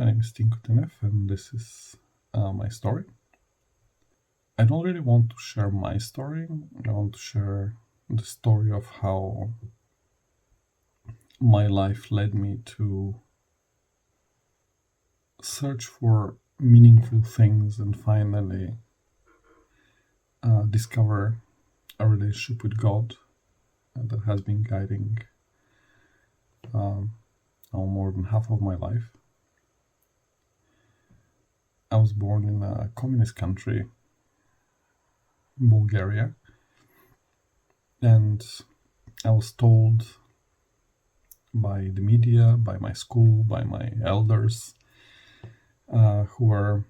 My name is Tinko and this is my story. I don't really want to share my story. I want to share the story of how my life led me to search for meaningful things and finally discover a relationship with God that has been guiding more than half of my life. I was born in a communist country, Bulgaria, and I was told by the media, by my school, by my elders, who were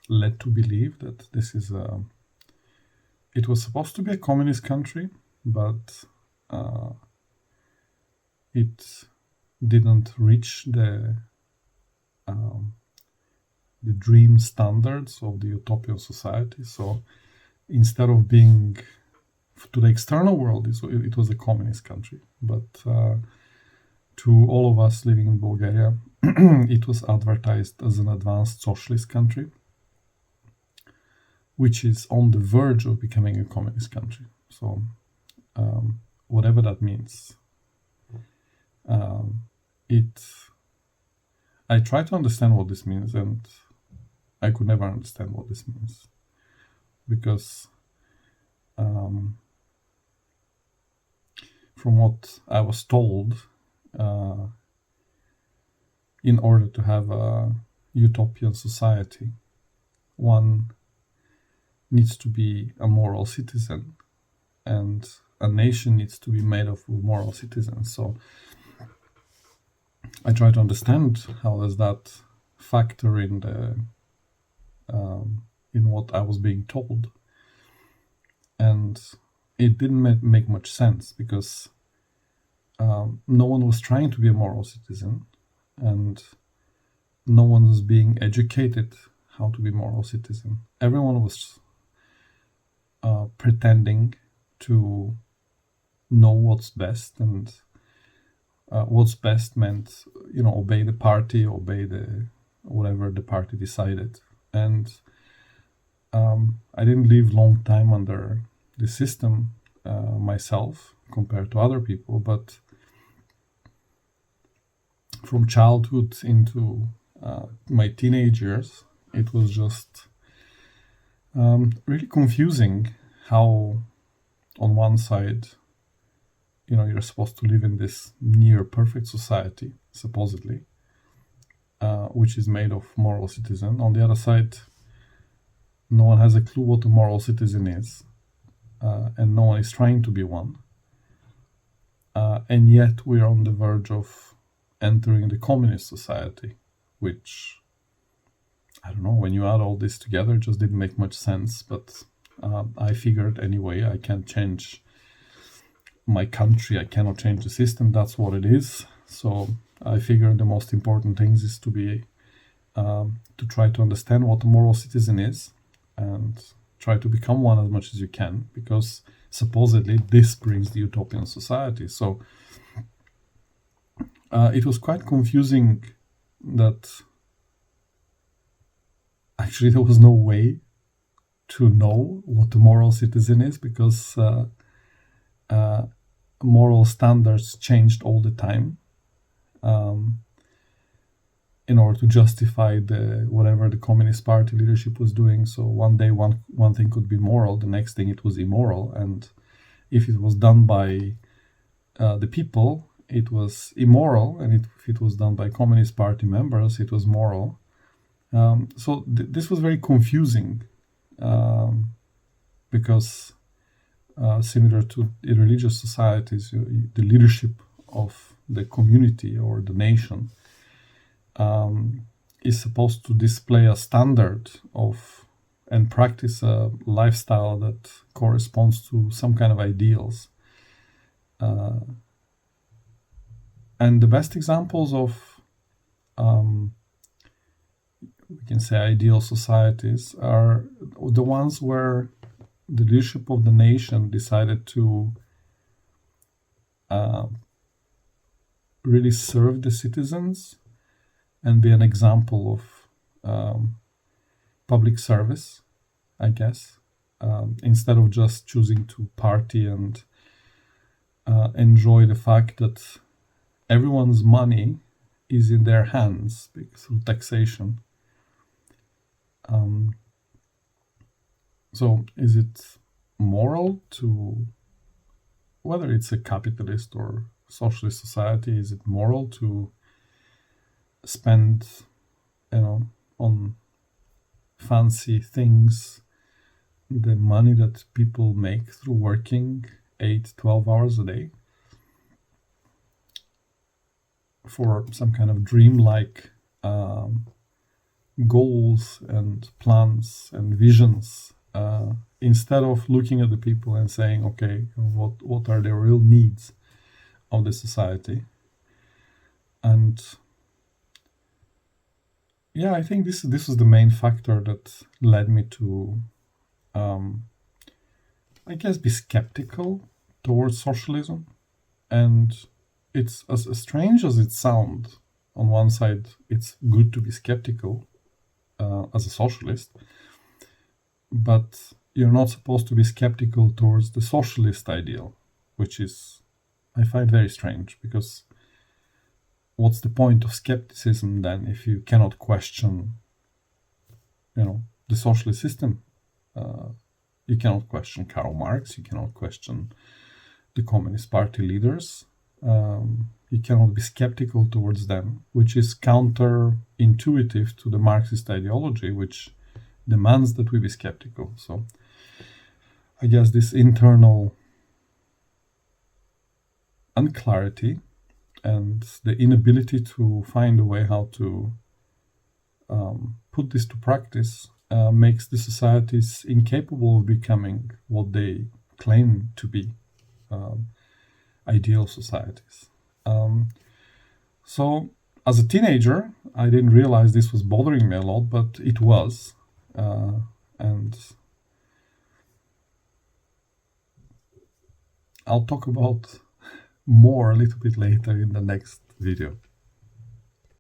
led to believe that this is it was supposed to be a communist country, but it didn't reach the dream standards of the Utopian society. So instead of being to the external world, it was a communist country. But to all of us living in Bulgaria, it was advertised as an advanced socialist country, which is on the verge of becoming a communist country. So whatever that means, I try to understand what this means, and I could never understand what this means, because from what I was told, in order to have a utopian society, one needs to be a moral citizen, and a nation needs to be made of moral citizens. So I try to understand how does that factor in the in what I was being told, and it didn't make much sense, because no one was trying to be a moral citizen, and no one was being educated how to be a moral citizen. Everyone was pretending to know what's best, and what's best meant, obey the party, obey the whatever the party decided. And I didn't live long time under the system myself compared to other people, but from childhood into my teenage years, it was just really confusing how on one side, you're supposed to live in this near perfect society, supposedly, which is made of moral citizen. On the other side, no one has a clue what a moral citizen is, and no one is trying to be one. And yet we're on the verge of entering the communist society, which, I don't know, when you add all this together, it just didn't make much sense. But I figured anyway, I can't change my country, I cannot change the system, that's what it is. So I figured the most important things is to be to try to understand what a moral citizen is, and try to become one as much as you can, because supposedly this brings the utopian society. So it was quite confusing that actually there was no way to know what a moral citizen is, because moral standards changed all the time in order to justify whatever the Communist Party leadership was doing. So one day one thing could be moral, the next thing it was immoral, and if it was done by the people, it was immoral, and if it was done by Communist Party members, it was moral. So this was very confusing, because similar to religious societies, the leadership of the community or the nation is supposed to display a standard of and practice a lifestyle that corresponds to some kind of ideals. And the best examples of, we can say, ideal societies are the ones where the leadership of the nation decided to really serve the citizens and be an example of public service, I guess, instead of just choosing to party and enjoy the fact that everyone's money is in their hands through taxation. So is it moral to, whether it's a capitalist or socialist society, is it moral to spend, on fancy things, the money that people make through working 8-12 hours a day for some kind of dreamlike goals and plans and visions, instead of looking at the people and saying, okay, what are the real needs of the society? And yeah, I think this is the main factor that led me to, I guess, be skeptical towards socialism. And it's as strange as it sounds. On one side, it's good to be skeptical as a socialist, but you're not supposed to be skeptical towards the socialist ideal, which is, I find, very strange, because what's the point of skepticism then if you cannot question, the socialist system? You cannot question Karl Marx, you cannot question the Communist Party leaders, you cannot be skeptical towards them, which is counterintuitive to the Marxist ideology, which demands that we be skeptical. So I guess this internal unclarity and the inability to find a way how to put this to practice makes the societies incapable of becoming what they claim to be, ideal societies. So as a teenager, I didn't realize this was bothering me a lot, but it was. And I'll talk about more a little bit later in the next video.